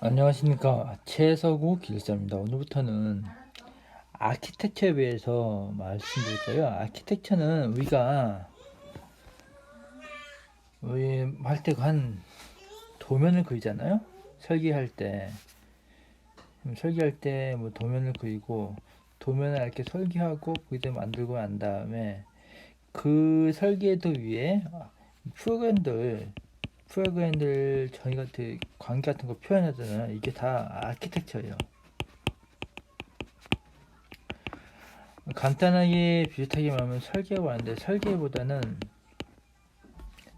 안녕하십니까, 최서구 기술자입니다. 오늘부터는 아키텍처에 대해서 말씀드릴 거예요. 아키텍처는 우리가 할 때 한 도면을 그리잖아요. 설계할 때 뭐 도면을 그리고 도면을 이렇게 설계하고 그때 만들고 난 다음에 그 설계도 위에 프로그램들 저희가 관계 같은 거 표현하잖아요. 이게 다 아키텍처예요. 간단하게 비슷하게 말하면 설계라고 하는데,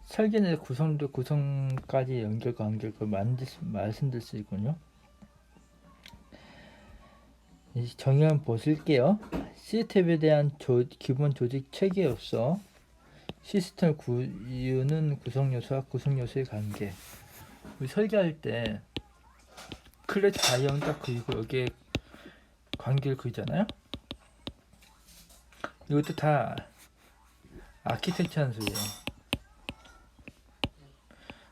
설계는 구성까지 연결과 간결과 말씀드릴 수 있군요. 정의 한번 보실게요. 시스템에 대한 기본 조직 체계로서 시스템을 이유는 구성요소와 구성요소의 관계. 우리 설계할 때 클래스 다이아gram 딱 그리고 여기에 관계를 그리잖아요. 이것도 다 아키텍처 함수예요.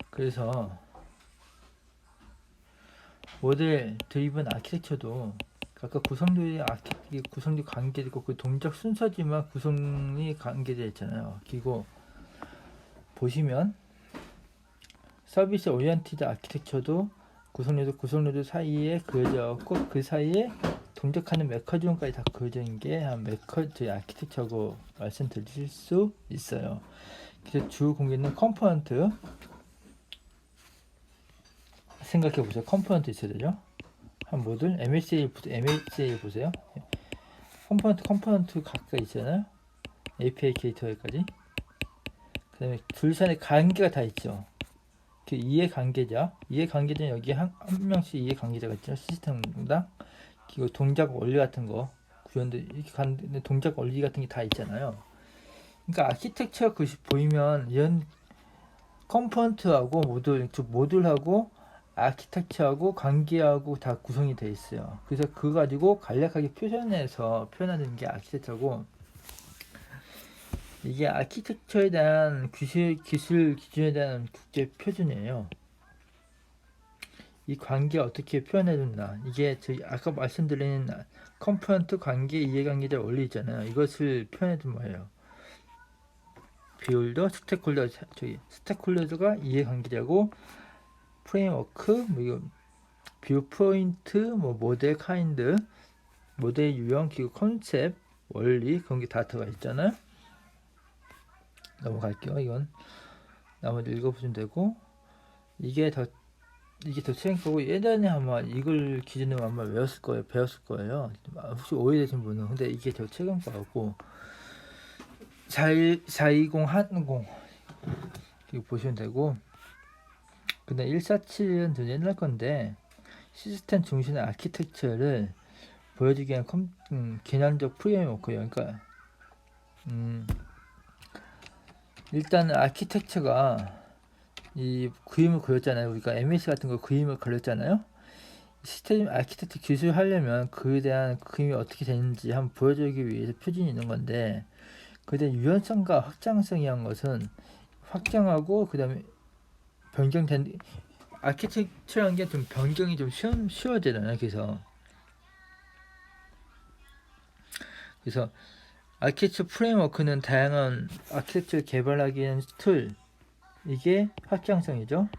그래서 모델 드리븐 아키텍처도 각각 구성들이 관계되고 그 동작 순서지만 구성이 관계되어 있잖아요. 그리고 보시면 서비스 오리엔티드 아키텍처도 구성노드 사이에 그려져 있고 그 사이에 동작하는 메커니즘까지 다 그려져 있는 게 저희 아키텍처고 말씀드릴 수 있어요. 그래서 주 공개는 컴포넌트 생각해 보세요. 컴포넌트 있어야 되죠. 한 모듈 MHA 보세요. 컴포넌트 각각 있잖아요. API 게이트웨이까지. 그 다음에 둘 사이에 관계가 다 있죠. 그 이해관계자는 여기 한 명씩 이해관계자가 있죠. 시스템당. 그리고 동작 원리 같은 거, 구현들, 이렇게 가는 동작 원리 같은 게 다 있잖아요. 그러니까 아키텍처 글씨 보이면 이런 컴포넌트하고 모듈하고 아키텍처하고 관계하고 다 구성이 돼 있어요. 그래서 그거 가지고 간략하게 표현하는 게 아키텍처고, 이게 아키텍처에 대한 기술 기준에 대한 국제 표준이에요. 이 관계 어떻게 표현해준다. 이게 저희 아까 말씀드린 컴포넌트 관계, 이해관계자 원리 있잖아요. 이것을 표현해준 거예요. 비율도 스테이크홀더가 이해관계자고, 프레임워크, 뭐 이거 뷰 포인트, 뭐 모델 카인드, 모델 유형, 그리고 컨셉, 원리 그런 게 다 들어가 있잖아요. 넘어갈게요. 이건 나머지 읽어보시면 되고, 이게 더 최근 거고, 예전에 아마 이걸 기준으로 아마 배웠을 거예요. 혹시 오해되신 분은. 근데 이게 더 최근 거고, 420 한공 이거 보시면 되고, 근데 147은 좀 옛날 건데, 시스템 중심의 아키텍처를 보여주기 위한 개념적 프레임워크예요. 그러니까 일단 아키텍처가 이 그림을 그렸잖아요. 우리가 MS 같은 거 그림을 그렸잖아요. 시스템 아키텍처 기술 하려면 그에 대한 그림이 어떻게 되는지 한번 보여주기 위해서 표준이 있는 건데, 그에 대한 유연성과 확장성이란 것은 확장하고 그 다음에 변경된 아키텍처라는 게 좀 변경이 좀 쉬워지잖아요. 그래서 아키텍처 프레임워크는 다양한 아키텍처를 개발하기 위한 툴, 이게 확장성이죠.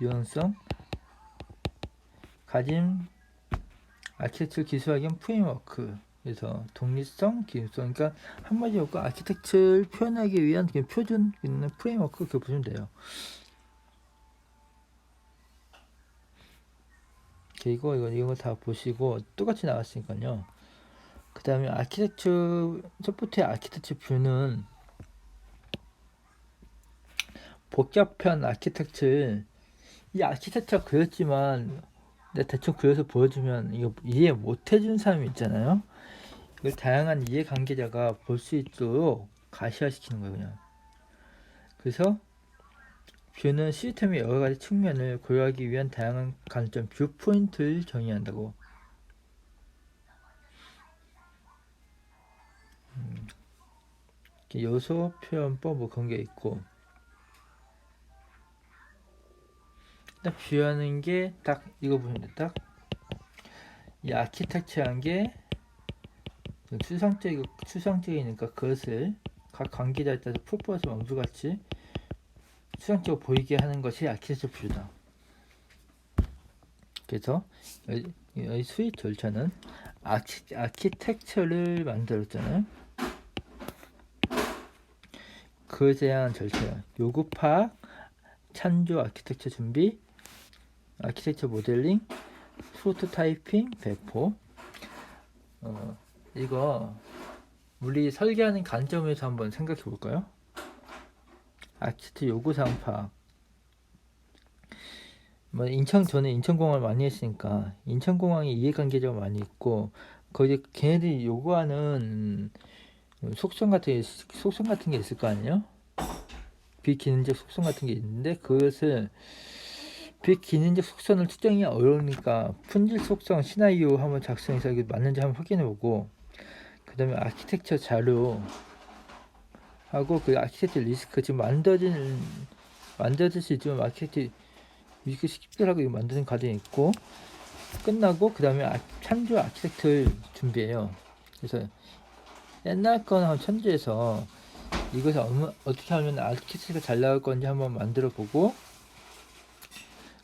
유연성 가진 아키텍처 기술하기 위한 프레임워크. 그래서 독립성, 기능성, 그러니까 한마디로 아키텍처를 표현하기 위한 표준 있는 프레임워크 그렇게 보시면 돼요. 그리고 이거 다 보시고 똑같이 나왔으니까요. 그 다음에 소프트웨어 아키텍처 뷰는 복잡한 이 아키텍처 그렸지만 내가 대충 그려서 보여주면 이거 이해 못 해준 사람이 있잖아요. 이걸 다양한 이해관계자가 볼 수 있도록 가시화시키는 거예요, 그냥. 그래서 뷰는 시스템의 여러 가지 측면을 고려하기 위한 다양한 관점, 뷰 포인트를 정의한다고. 요소 표현법 뭐 그런 게 있고, 딱 비유하는 게 딱 이거 보시면 돼. 딱 이 아키텍처한 게 추상적이니까 그것을 각 관계자에 따라서 프로포즈 원수같이 추상적으로 보이게 하는 것이 아키텍처 뷰다. 그래서 이 수익 절차는 아키텍처를 만들었잖아요. 그것에 대한 절차야. 요구 파악, 찬조 아키텍처 준비, 아키텍처 모델링, 프로토타이핑, 배포. 이거 우리 설계하는 관점에서 한번 생각해 볼까요? 아키텍처 요구사항 파악. 저는 인천공항을 많이 했으니까 인천공항에 이해관계자가 많이 있고 거기 걔네들이 요구하는 속성 같은 게 있을 거 아니에요? 비기능적 속성 같은 게 있는데 그것을 비기능적 속성을 특정이 어려우니까 품질 속성 시나리오 한번 작성해서 이게 맞는지 한번 확인해보고 그 다음에 아키텍처 자료 하고 그 아키텍처 리스크 지금 만들어질 수 있지만 아키텍처 리스크 식별하고 만드는 과정이 있고 끝나고 그 다음에 찬조 아키텍처를 준비해요. 그래서 옛날 거나 천지에서 이것을 어떻게 하면 아키텍처가 잘 나올 건지 한번 만들어 보고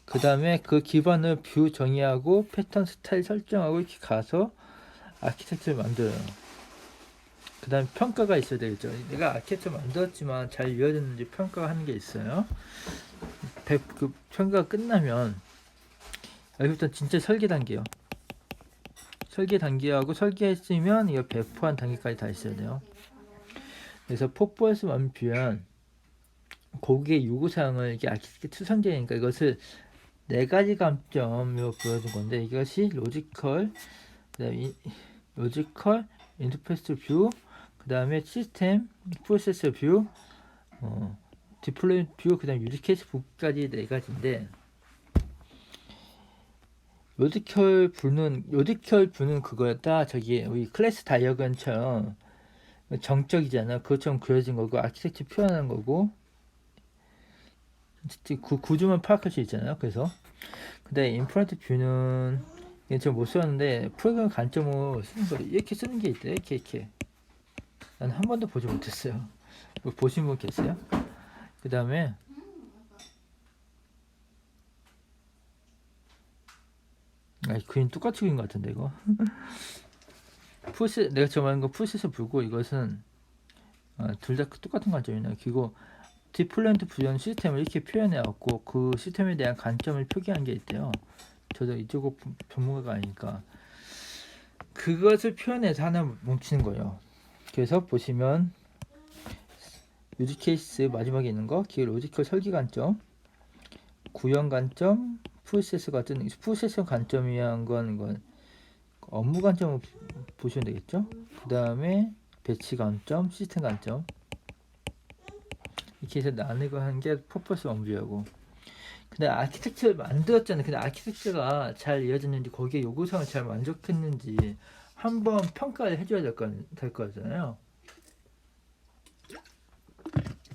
그 다음에 그 기반을 뷰 정의하고 패턴 스타일 설정하고 이렇게 가서 아키텍처를 만들어요. 그 다음에 평가가 있어야 되겠죠. 내가 아키텍처 만들었지만 잘 이어졌는지 평가하는 게 있어요. 그 평가가 끝나면 여기부터 진짜 설계 단계요. 설계 단계하고 설계했으면 이거 배포한 단계까지 다 있어야 돼요. 그래서 폭포에서 완비한 고객의 요구사항을 이게 아키텍처 추상적이니까 이것을 4가지 관점으로 보여준 건데 이것이 로지컬, 인터페이스 뷰, 그 다음에 시스템, 프로세서 뷰, 디플로이 뷰, 그 다음에 유즈케이스 뷰까지 4가지인데 로지컬 뷰는 그거였다. 저기 우리 클래스 다이어그램처럼 정적이잖아. 그것처럼 그려진 거고 아키텍처 표현하는 거고 그 구조만 파악할 수 있잖아요. 그래서 근데 인프런트 뷰는 제가 못 썼는데 프로그램 관점으로 쓰는 거 이렇게 쓰는 게 있대. 이렇게 난 한 번도 보지 못했어요. 보신 분 계세요? 그 다음에 그림 똑같이 그린 것 같은데 이거 내가 저 말한 거 푸시에서 불고 이것은 둘 다 똑같은 관점이네요. 그리고 디플로이먼트 부연 시스템을 이렇게 표현해왔고 그 시스템에 대한 관점을 표기한 게 있대요. 저도 이쪽 전문가가 아니니까 그것을 표현해서 하나 뭉치는 거예요. 그래서 보시면 유즈 케이스 마지막에 있는 거 기계 로지컬 설계 관점, 구현 관점, 프로세서 같은 프로세서 관점이란 건 이건 업무 관점을 보시면 되겠죠. 그 다음에 배치 관점, 시스템 관점 이렇게 해서 나누고 하는 게 퍼포스 원뷰하고 근데 아키텍처를 만들었잖아요. 근데 아키텍처가 잘 이어졌는지 거기에 요구사항을 잘 만족했는지 한번 평가를 해줘야 될 거잖아요.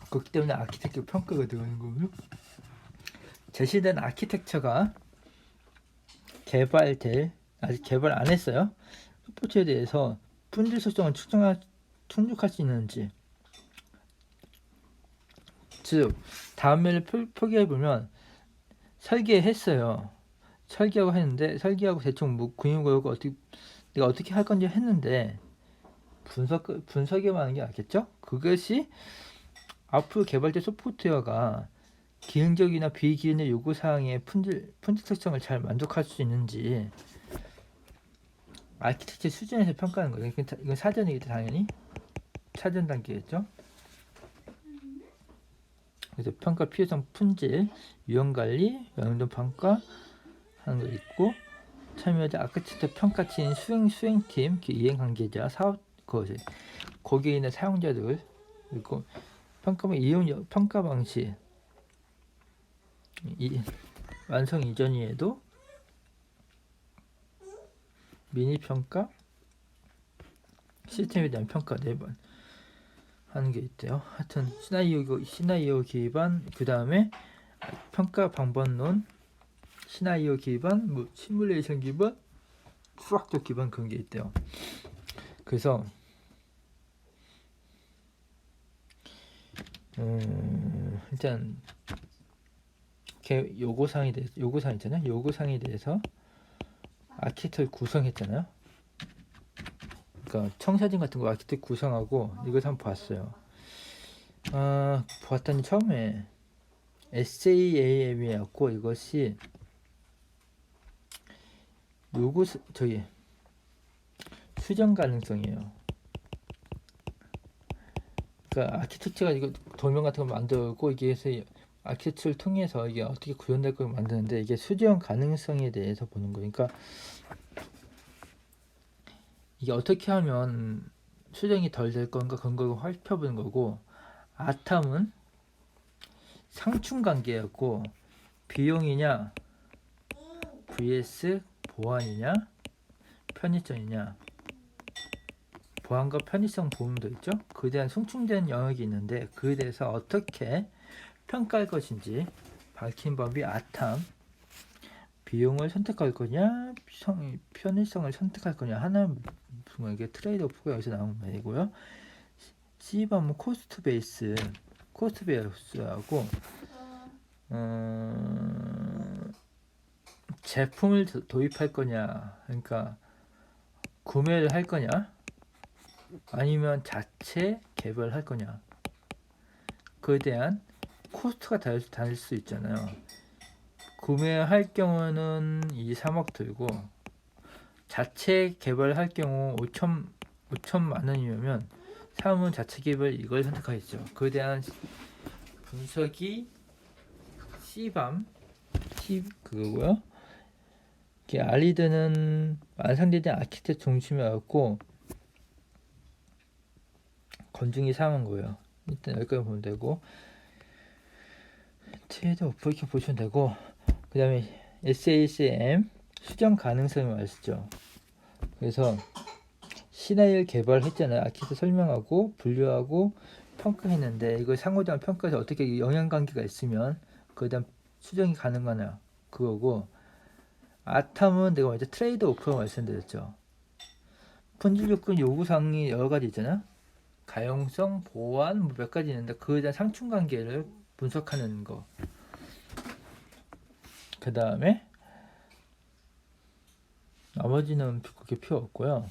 그렇기 때문에 아키텍처 평가가 들어가는 거고요. 제시된 아키텍처가 아직 개발 안 했어요. 스포츠에 대해서 품질 설정을 충족할 수 있는지 즉 다음 면을 표기해보면 설계했어요. 설계하고 했는데 설계하고 대충 뭐 근육을 내가 어떻게 할 건지 했는데 분석해만 하는 게 낫겠죠? 그것이 앞으로 개발될 소프트웨어가 기능적이나 비기능적 요구사항의 품질 특성을 잘 만족할 수 있는지 아키텍처 수준에서 평가하는 거예요. 이건 사전이겠죠, 당연히. 사전 단계겠죠. 그래서 평가 필요성 품질, 유형관리, 영역도 평가 하는 거 있고 참여자 아키텍처 평가팀, 수행팀, 이행관계자, 사업 거기에 있는 사용자들 그리고 평가 방식 완성 이전이에도 미니 평가 시스템에 대한 평가 4번 하는 게 있대요. 하여튼 시나리오 기반 그 다음에 평가 방법론 시나리오 기반, 뭐 시뮬레이션 기반, 수학적 기반 그런 게 있대요. 그래서 일단 요구사항 있잖아요. 요구사항에 대해서 아키텍처를 구성했잖아요. 그러니까 청사진 같은 거 아키텍처 구성하고 이걸 한번 봤어요. 보았더니 처음에 SAAM이었고 이것이 수정 가능성이에요. 그러니까 아키텍처가 이거 도면 같은 거 만들고 이게 해서 아키텍처를 통해서 이게 어떻게 구현될 걸 만드는데 이게 수정 가능성에 대해서 보는 거예요. 그러니까 이게 어떻게 하면 수정이 덜 될 건가 그런 걸 살펴보는 거고, 아탐은 상충 관계였고 비용이냐 vs 보안이냐 편의성이냐, 보안과 편의성 부분도 있죠. 그에 대한 상충된 영역이 있는데 그에 대해서 어떻게 평가할 것인지 밝힌 법이 아탐. 비용을 선택할 거냐 편의성을 선택할 거냐 하나는 이게 트레이드 오프가 여기서 나온 말이고요. C밤은 코스트 베이스하고 제품을 도입할 거냐, 그러니까 구매를 할 거냐 아니면 자체 개발할 거냐, 그에 대한 코스트가 다를 수 있잖아요. 구매할 경우는 3억 들고 자체 개발할 경우 5천만 원이면 사람은 자체 개발 이걸 선택하겠죠. 그에 대한 분석이 C밤 그거고요. 알리드는 완성되지 않은 아키텍처 중심이었고 건중이 상한 거예요. 일단 여기까지 보면 되고, 트레이드 오프 이렇게 보시면 되고, 그 다음에 SACM 수정 가능성이 맛있죠. 그래서 시나리오를 개발했잖아요. 아키텍처 설명하고 분류하고 평가했는데 이걸 상호작용 평가해서 어떻게 영향관계가 있으면 그에 대한 수정이 가능하냐 그거고, 아탐은 내가 먼저 트레이드 오프라고 말씀드렸죠. 품질 요건 요구사항이 여러 가지 있잖아. 가용성, 보안 뭐 몇 가지 있는데 그에 대한 상충 관계를 분석하는 거. 그 다음에 나머지는 그렇게 필요 없고요.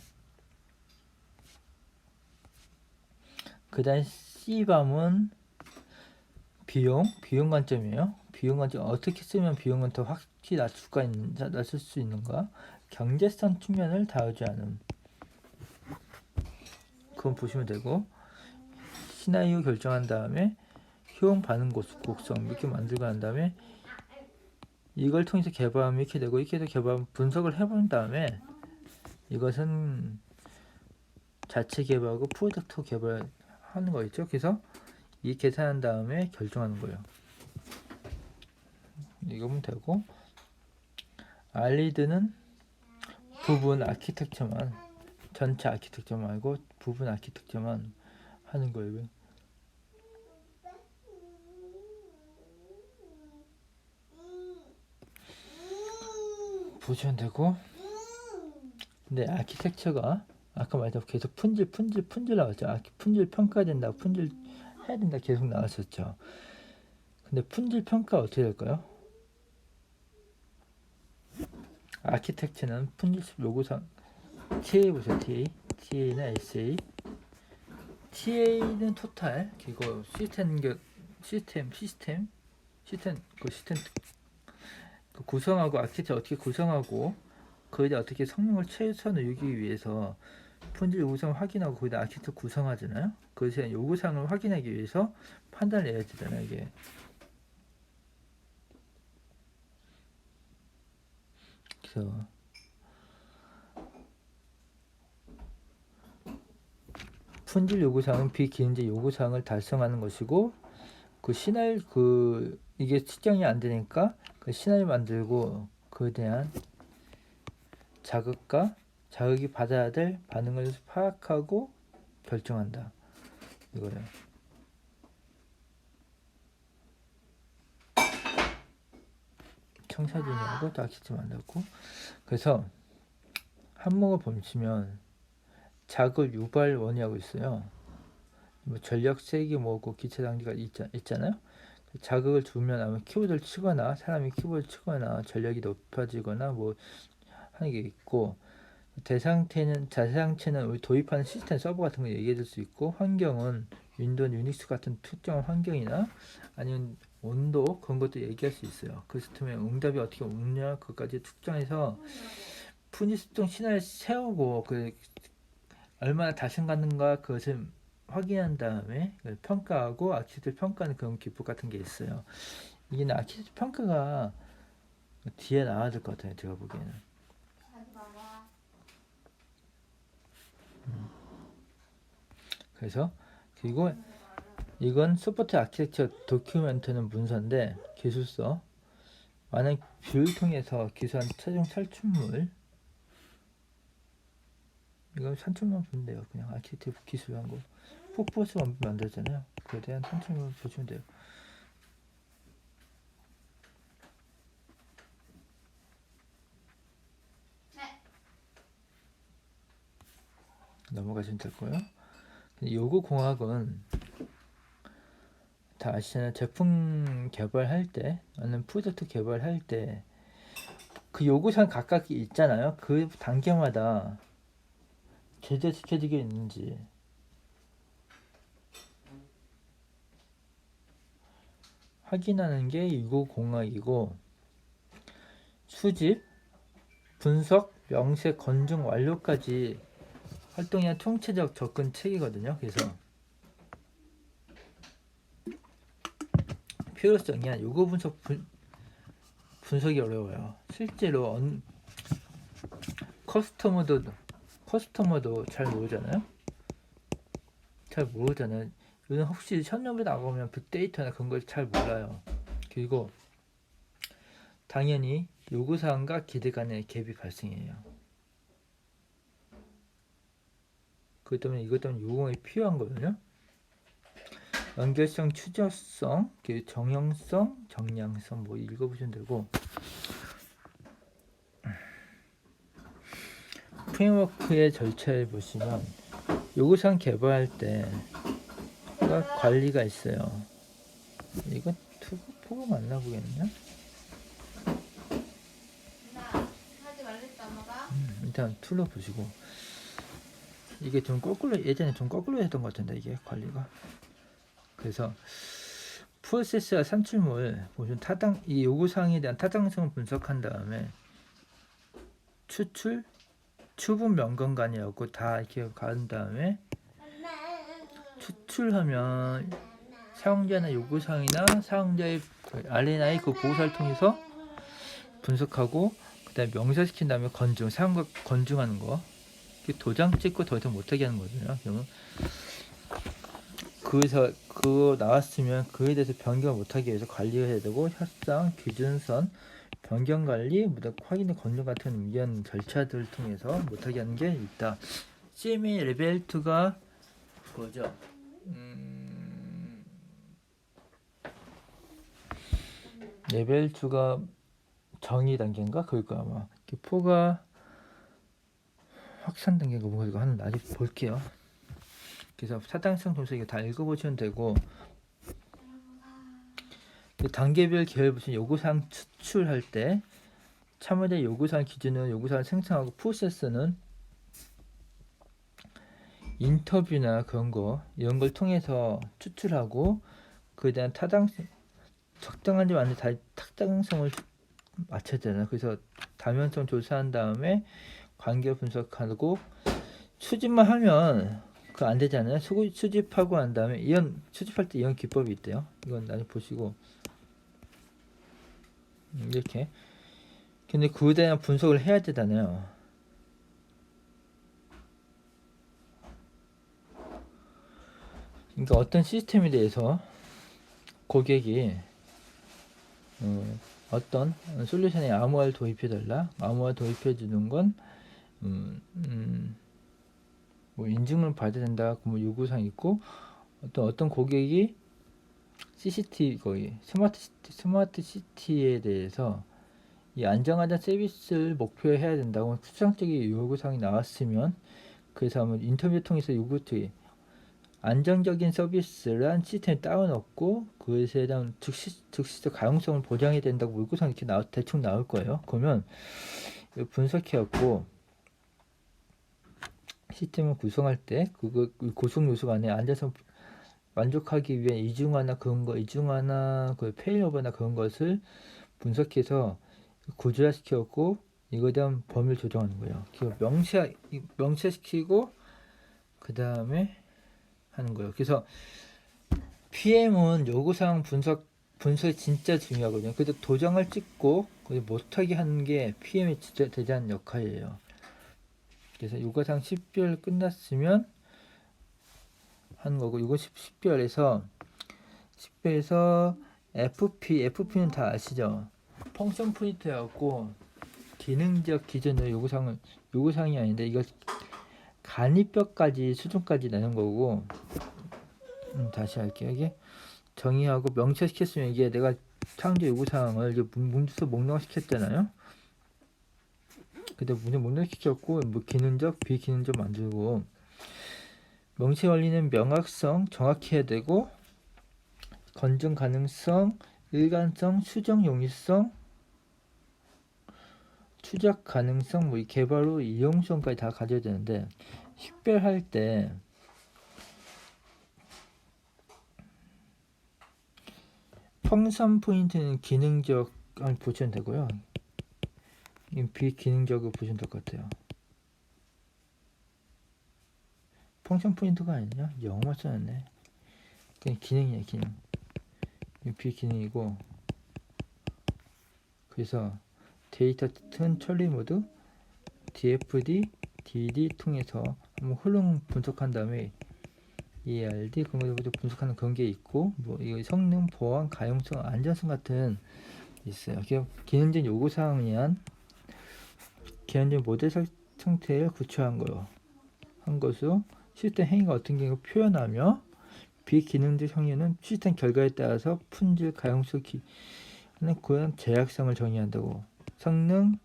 그 다음 C밤은 비용 관점이에요. 비용 관점 어떻게 쓰면 비용은 더 확실히 낮출 수 있는가, 경제성 측면을 다루지 않음. 그건 보시면 되고, 시나리오 결정한 다음에 효용 반응 곡선 이렇게 만들고 난 다음에 이걸 통해서 개발하면 이렇게 되고, 이렇게 해서 개발 분석을 해본 다음에 이것은 자체 개발하고 프로덕트 개발하는 거 있죠. 그래서 이 계산한 다음에 결정하는 거예요. 이거면 되고, 알리드는 부분 아키텍처만, 전체 아키텍처 말고 부분 아키텍처만 하는 거예요. 보시면 되고, 근데 아키텍처가 아까 말했던 계속 품질 나왔죠. 품질 평가해야 된다, 품질 해야 된다 계속 나왔었죠. 근데 품질 평가 어떻게 될까요? 아키텍처는 품질 요구사항 TA 보세요. TA는 SA, TA는 토탈, 그리고 시스템 구성하고 아키텍처 어떻게 구성하고 그에 대해 어떻게 성능을 최선을 유지하기 위해서 품질 요구사항을 확인하고 거기다 아키텍처 구성하잖아요. 그래서 요구사항을 확인하기 위해서 판단을 해야 되잖아요. 이게 그래서 품질 요구사항은 비기능적 요구사항을 달성하는 것이고, 이게 측정이 안 되니까 그 시나리오 만들고 그에 대한 자극이 받아야 될 반응을 파악하고 결정한다 이거예요. 청사 중이하고 또 아키텍트 만났고. 그래서 항목을 보시면 자극 유발 원이라고 있어요. 뭐 전력 세기 뭐고 기체 단계가 있잖아요. 자극을 주면 아마 키보드를 치거나 사람이 키보드를 치거나 전력이 높아지거나 뭐 하는 게 있고, 대상태는 자상체는 우리 도입하는 시스템 서버 같은 거 얘기해 줄 수 있고, 환경은 윈도우, 유닉스 같은 특정한 환경이나 아니면 온도 그런 것도 얘기할 수 있어요. 그 시스템의 응답이 어떻게 오느냐 그것까지 특정해서 푸니스통 신화를 세우고 그 얼마나 다시 갔는가 그것을 확인한 다음에 평가하고 아키텍트 평가하는 그런 기법 같은 게 있어요. 이게 아키텍트 평가가 뒤에 나와야 될 것 같아요. 제가 보기에는. 그래서 그리고 이건 소프트 아키텍처 도큐멘트는 문서인데 기술서 많은 뷰를 통해서 기술한 최종 탈출물, 이건 산출만 보면 돼요. 그냥 아키텍트 기술한 거 폭포스 원본 만들잖아요. 그에 대한 산출물 보시면 돼요. 넘어가시면 될 거예요. 요구 공학은 다 아시잖아요. 제품 개발할 때, 아니면 프로젝트 개발할 때 그 요구사항 각각 있잖아요. 그 단계마다 제대로 지켜지게 있는지 확인하는 게 요구 공학이고, 수집, 분석, 명세, 검증 완료까지 활동이한 총체적 접근 체계거든요. 그래서 필요성이야. 요구 분석 분석이 어려워요. 실제로 커스터머도 잘 모르잖아요. 이건 혹시 현업에 나가면 빅데이터나 그런 걸 잘 몰라요. 그리고 당연히 요구사항과 기대 간의 갭이 발생해요. 그것 때문에 이것 때문에 요구가 필요한 거거든요. 연결성, 추저성, 정형성, 정량성 뭐 읽어보시면 되고, 프레임워크의 절차를 보시면 요구사항 개발할 때 관리가 있어요. 이거 포가 맞나 보겠냐? 일단 툴러 보시고, 이게 좀 거꾸로, 예전에 좀 거꾸로 했던 것 같은데 이게 관리가. 그래서 프로세스와 산출물 보시면 이 요구사항에 대한 타당성을 분석한 다음에 추분 명건간이었고 다 이렇게 간 다음에 추출하면 사용자나 요구사항이나 사용자의 알레나의 그 보고서를 통해서 분석하고, 그 다음에 명사시킨 다음에 사용과 건중하는 거, 도장 찍고 더 이상 못하게 하는 거거든요. 그러면 그래서 그거 나왔으면 그에 대해서 변경을 못하게 해서 관리를 해야 되고, 협상, 기준선, 변경 관리, 확인의 건조 같은 이런 절차들을 통해서 못하게 하는 게 있다. CMA 레벨 2가 그거죠. 레벨 2가 정의 단계인가? 그럴까 아마. 4가 확산 단계가 뭐가 이거 하는 나중에 볼게요. 그래서 타당성 점수 이거 다 읽어보시면 되고, 단계별 계열 보시면 요구사항 추출할 때 참여자 요구사항 기준은 요구사항 생성하고, 프로세스는 인터뷰나 그런 거 이런 걸 통해서 추출하고, 그에 대한 적당한지 아닌지 타당성을 맞춰잖아요. 그래서 다면성 조사한 다음에 관계 분석하고, 수집만 하면 그거 안 되잖아요. 수집하고 난 다음에 수집할 때 이런 기법이 있대요. 이건 나중에 보시고, 이렇게. 근데 그에 대한 분석을 해야 되잖아요. 그러니까 어떤 시스템에 대해서 고객이 어떤 솔루션에 암호화를 도입해달라. 암호화 도입해주는 건 뭐 인증을 받아야 된다. 뭐 요구사항 있고, 어떤 고객이 CCTV 거의 스마트 시티에 대해서 이 안정화된 서비스를 목표해야 된다고 추상적인 요구사항이 나왔으면 그래서 한번 인터뷰 통해서 요구트에 안정적인 서비스란 시스템에 다운없고 그것에 대한 즉시적 가용성을 보장해야 된다고 요구사항이 이렇게 대충 나올 거예요. 그러면 분석해갖고 시스템을 구성할 때 그거 구성 요소 안에 안전성 만족하기 위한 이중화나 그 페일오버나 그런 것을 분석해서 구조화시켜갖고 이거에 대한 범위를 조정하는 거예요. 명시시키고 그 다음에 하는 거예요. 그래서 PM은 요구사항 분석이 진짜 중요하거든요. 그래서 도장을 찍고 못하게 하는 게 PM의 진짜 대단한 역할이에요. 그래서 요구사항 10개월 끝났으면 하는 거고, 이거 10개월에서 FP는 다 아시죠? 펑션 포인트였고 기능적 기준으로 요구사항이 아닌데 이거 간이뼈까지 수준까지 내는 거고. 다시 할게요. 이게 정의하고 명시시켰으면 이게 내가 창조 요구사항을 문서 목록시켰잖아요. 근데 문서 목록시켰고 뭐 기능적 비기능적 만들고 명시 원리는 명확성 정확히 해야 되고 검증 가능성 일관성 수정 용이성 추적 가능성 뭐 개발 후 이용성까지 다 가져야 되는데 식별할 때 펑션 포인트는 기능적 보시면 되고요. 비기능적으로 보시면 될 것 같아요. 펑션 포인트가 아니냐? 영어만 써놨네. 그냥 기능이야, 기능. 비기능이고. 그래서 데이터 튼 처리 모드 DFD, DD 통해서 한번 흐름 분석한 다음에 ERD 그런 것도 분석하는 그런 게 있고 뭐 이거 성능, 보안, 가용성, 안전성 같은 있어요. 기능적 요구사항이란 기능적 모델 상태를 구체화한 거요. 한 것으로 시스템 행위가 어떤 경우 표현하며 비기능적 형태는 시스템 결과에 따라서 품질, 가용성, 그런 제약성을 정의한다고. 성능,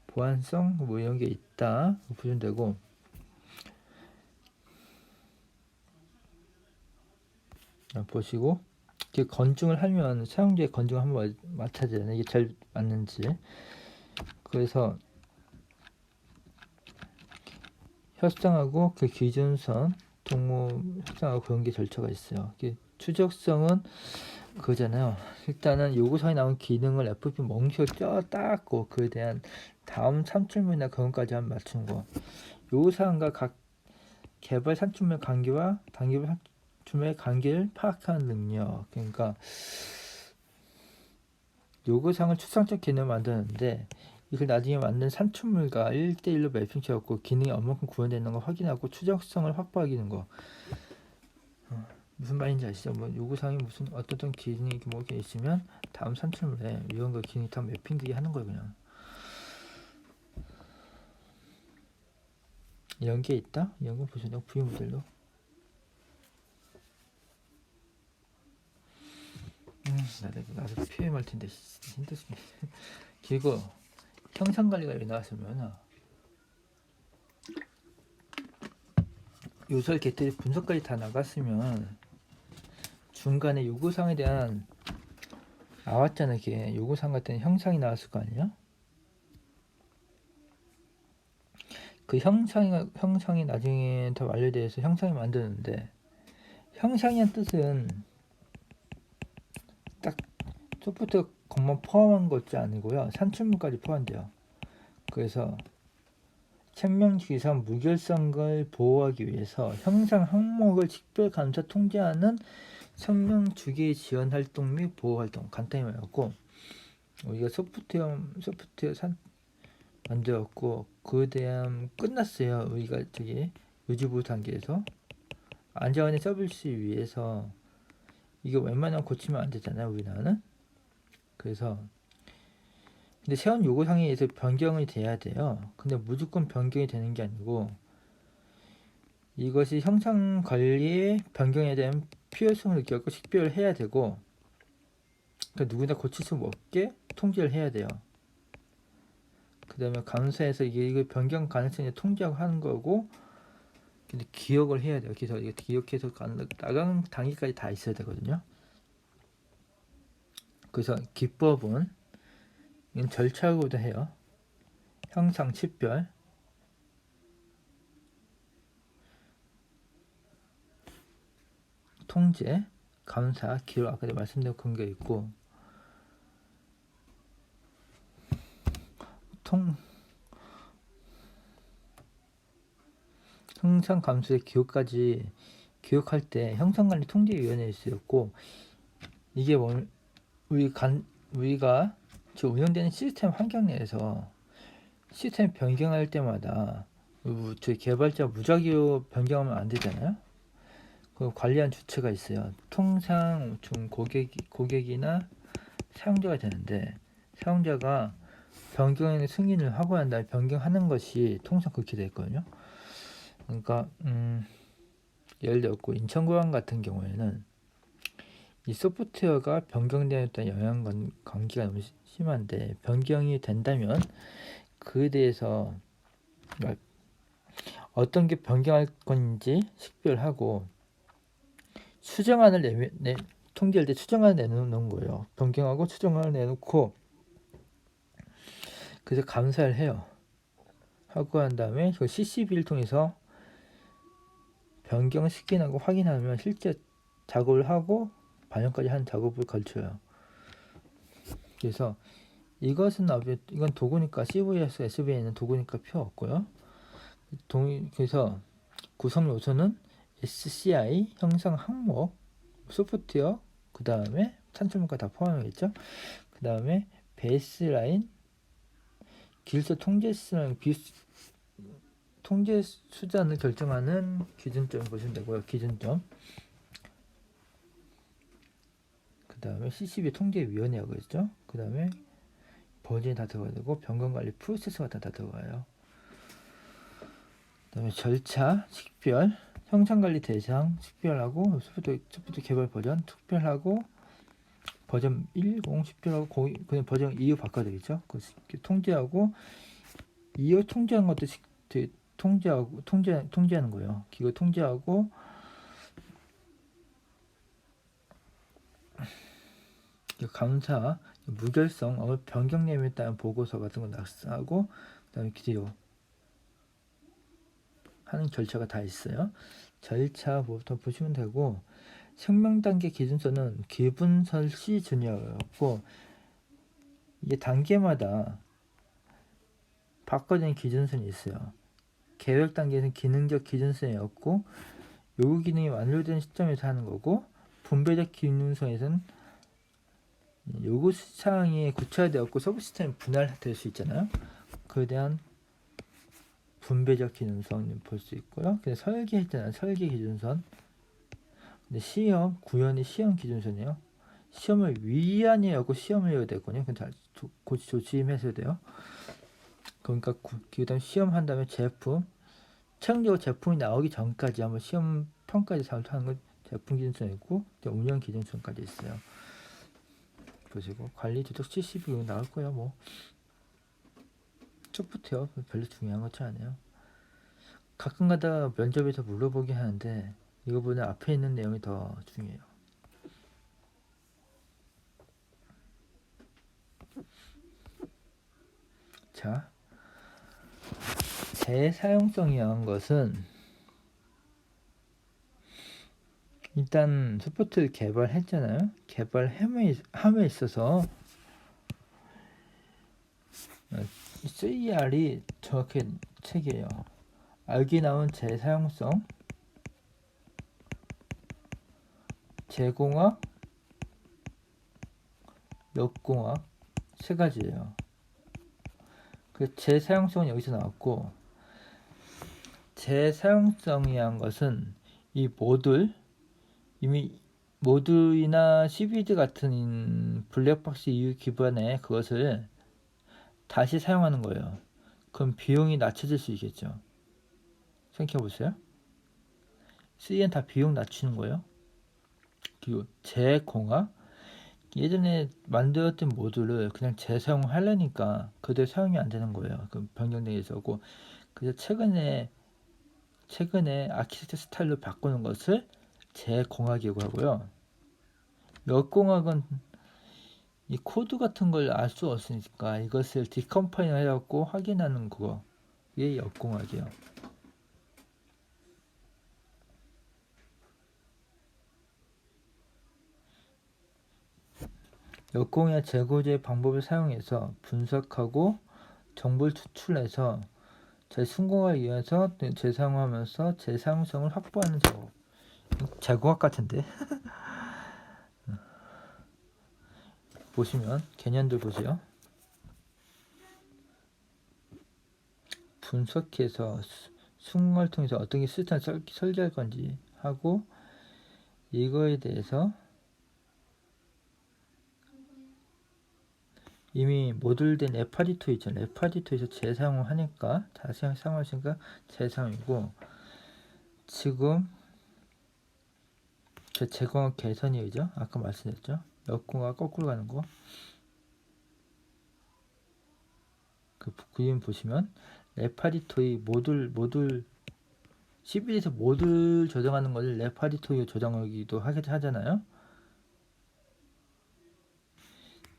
보안성 뭐 이런 게 있다 보시면 되고. 보시고 이렇게 건증을 하면 사용자의 건증을 한번 맡아야 되잖아요. 이게 잘 맞는지. 그래서 협상하고 그 기준선 동무 협상하고 그런 게 절차가 있어요. 추적성은 그거잖아요. 일단은 요구사항에 나온 기능을 FP 멍시고 닦고 그에 대한 다음 산출물이나 그런 것까지 한번 맞추는 거. 요구사항과 각 개발 산출물 관계와 단계별 산출물의 관계를 파악하는 능력. 그러니까 요구사항을 추상적 개념을 만드는데 이걸 나중에 만든 산출물과 1대1로 매핑시켰고 기능이 얼마큼 구현되는 걸 확인하고 추적성을 확보하기는 거. 무슨 말인지 아시죠? 뭐 요구사항이 무슨 어떤 기능이 뭐 이렇게 있으면 다음 산출물에 이런 거 기능이 다 매핑되게 하는 거예요. 그냥 이런 게 있다? 이런 거 보시면 V 모델로 나도 PM할 텐데 힘들습니다. 그리고 형상관리가 여기 나왔으면 요설 개들이 분석까지 다 나갔으면 중간에 요구사항에 대한 나왔잖아. 이게 요구사항 같은 형상이 나왔을 거 아니야? 그 형상이 나중에 다 완료돼서 형상이 만드는데 형상이란 뜻은 딱 소프트웨어 것만 포함한 것이 아니고요. 산출물까지 포함돼요. 그래서 생명기산 무결성을 보호하기 위해서 형상 항목을 식별 감사 통제하는 성능 주기 지원 활동 및 보호 활동 간단히 말하고 우리가 소프트웨어 만들었고 그에 대한 끝났어요. 우리가 유지보수 단계에서 안정화된 서비스 위해서 이거 웬만하면 고치면 안 되잖아요. 우리나라는. 그래서 근데 세운 요구사항에 의해서 변경이 돼야 돼요. 근데 무조건 변경이 되는 게 아니고 이것이 형상 관리에 변경에 대한 필요성을 느꼈고 식별을 해야 되고 그러니까 누구나 고칠 수 없게 통제를 해야 돼요. 그 다음에 감사해서 이게 변경 가능성을 통제하고 하는 거고, 근데 기억을 해야 돼요. 그래서 이게 기억해서 나가는 단계까지 다 있어야 되거든요. 그래서 기법은 이건 절차하고도 해요. 형상, 식별, 통제, 감사, 기록, 아까도 말씀드린 그런 게 있고, 형상 감수의 기록까지 기억할 때 형상관리 통제위원회에 있었고, 이게 우리가 지금 운영되는 시스템 환경 내에서 시스템 변경할 때마다 저희 개발자 무작위로 변경하면 안 되잖아요. 그 관리한 주체가 있어요. 통상 좀 고객이나 사용자가 되는데, 사용자가 변경의 승인을 하고 난 다음에 변경하는 것이 통상 그렇게 되어 있거든요. 그러니까 예를 들어 인천공항 같은 경우에는 이 소프트웨어가 변경되어 있다는 영향 관계가 너무 심한데, 변경이 된다면 그에 대해서 어떤 게 변경할 건지 식별하고 수정안을 통지할 때 수정안을 내놓는 거예요. 변경하고 수정안을 내놓고, 그래서 감사를 해요. 하고 한 다음에 그 CCB를 통해서 변경을 스캔하고 확인하면 실제 작업을 하고 반영까지 한 작업을 걸쳐요. 그래서 이건 도구니까 CVS, SVN은 도구니까 필요 없고요. 그래서 구성 요소는 SCI, 형상 항목, 소프트웨어, 그 다음에 산출문과 다 포함하겠죠. 그 다음에 베이스라인, 길서 통제 수단을 결정하는 기준점 보시면 되고요. 기준점. 그 다음에 CCB 통제위원회라고 했죠. 그 다음에 버전이 다 들어가야 되고, 변경관리 프로세스가 다 들어가요. 그 다음에 절차, 식별, 형상관리 대상 식별하고, 소프트 개발 버전 특별하고, 버전 10 식별하고, 그냥 버전 2로 바꿔야 되겠죠. 통제하고, 2호 통제하는 것도 통제하는 거예요. 기호 통제하고, 감사, 무결성, 변경 내용에 따른 보고서 같은 거 낙서하고, 그 다음에 기록 하는 절차가 다 있어요. 절차부터 보시면 되고, 생명단계 기준서는 기분설시 준이었고, 이게 단계마다 바꿔진 기준선이 있어요. 계획 단계에서는 기능적 기준선이었고, 요구 기능이 완료된 시점에서 하는 거고, 분배적 기준선에서는 요구 사항이 구체화되었고 서브 시스템이 분할될 수 있잖아요. 그에 대한 분배적 기준선 볼 수 있고요. 그래서 설계했잖아요. 설계 기준선. 근데 시험, 구현이 시험 기준선이에요. 시험을 위한이었고 시험을 해야 되거든요. 잘 조심해서 돼요. 그러니까 그다음 시험한 다음에 최종적으로 제품이 나오기 전까지 한번 시험 평가에서 잘하는 건 제품 기준선 있고, 운영 기준선까지 있어요. 보시고 관리 조작 70이 나올 거예요. 뭐 소프트웨어 별로 중요한 것지 않아요. 가끔가다 면접에서 물어보긴 하는데 이거보다 앞에 있는 내용이 더 중요해요. 자, 재사용성이란 것은 일단 소프트를 개발했잖아요. 개발함에 있어서 CER이 정확히 책이에요. 알기 나온 재사용성, 제공학, 역공학 세 가지예요. 그 재사용성은 여기서 나왔고, 재사용성이란 것은 이 이미 모듈이나 CVD 같은 블랙박스 이유 기반의 그것을 다시 사용하는 거예요. 그럼 비용이 낮춰질 수 있겠죠. 생각해보세요. CE는 다 비용 낮추는 거예요. 그리고 재공학, 예전에 만들었던 모듈을 그냥 재사용하려니까 그대로 사용이 안 되는 거예요. 그 변경되어 있었고, 그래서 최근에 아키텍처 스타일로 바꾸는 것을 재공학이라고 하고요. 역공학은 이 코드 같은 걸 알 수 없으니까 이것을 디컴파일 해갖고 확인하는 거, 이게 역공학이에요. 역공의 재고제 방법을 사용해서 분석하고 정보를 추출해서 재순공을 이용해서 재사용하면서 재사용성을 확보하는 작업. 재공학 같은데. 보시면 개념들 보세요. 분석해서 순공을 통해서 어떤 게 시스템을 설계할 건지 하고, 이거에 대해서 이미 모듈된 레파디토 있잖아요. 레파디토에서 재사용을 하니까, 다시 사용하시니까 재사용이고, 지금 제 재공학 개선이죠. 아까 말씀드렸죠. 역공학 거꾸로 가는 거. 그 그림 보시면 레파디토의 모듈 CB에서 모듈 조정하는 것을 레파디토에 조정하기도 하잖아요.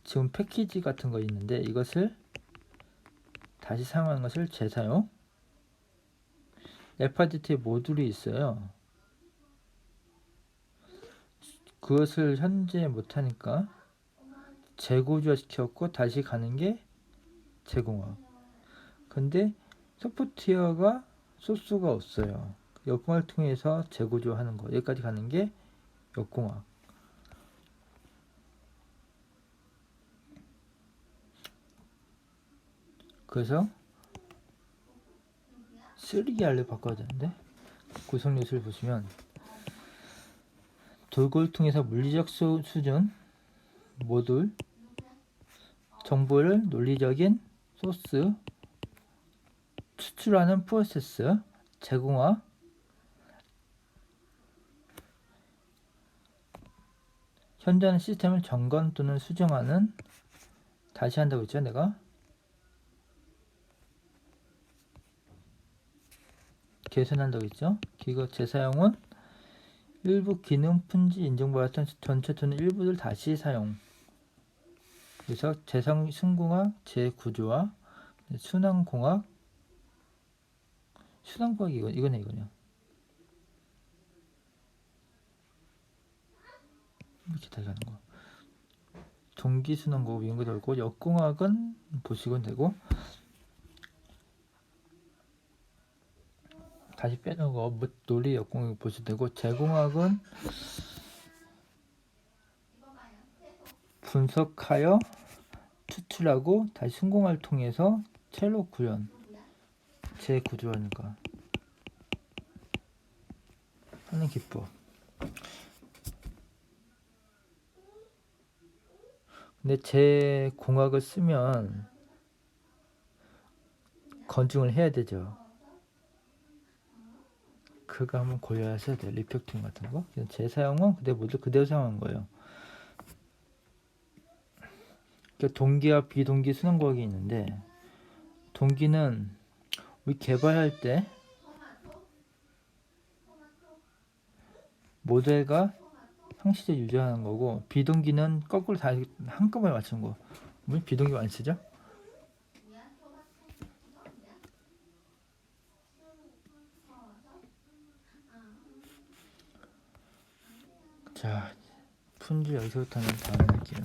지금 패키지 같은 거 있는데 이것을 다시 사용하는 것을 재사용. 레파디토에 모듈이 있어요. 그것을 현재 못하니까 재고주화 시켰고 다시 가는 게 재공학. 근데 소프트웨어가 소스가 없어요. 역공학을 통해서 재고주화 하는 거, 여기까지 가는 게 역공학. 그래서 3R로 바꿔야 되는데, 구성 요소를 보시면 도구를 통해서 물리적 수준, 모듈, 정보를 논리적인 소스, 추출하는 프로세스, 제공화, 현재하는 시스템을 점검 또는 수정하는, 다시 한다고 했죠 내가. 개선한다고 했죠. 이거 재사용은 일부 기능 품질 인정받았던 전체 또는 일부를 다시 사용. 그래서 재생승공학, 재구조화, 순환공학, 이거네. 이렇게 다시 하는 거. 동기순환공학 이런 거 되고, 역공학은 보시면 되고, 다시 빼는 거 논리 역공학 보시면 되고, 재공학은 분석하여 추출하고 다시 순공을 통해서 첼로 구현, 재구조하니까 하는 기법. 근데 재공학을 쓰면 검증을 해야 되죠. 그거 한번 고려하셔야 돼요. 리팩팅 같은 거. 재사용은 그대로 사용한 거예요. 그러니까 동기와 비동기 순환공학이 있는데, 동기는 우리 개발할 때 모델과 상시적 유지하는 거고, 비동기는 거꾸로 다 한꺼번에 맞춘 거. 왜 비동기 많이 쓰죠? 자, 품질 여기서부터는 다음에 할게요.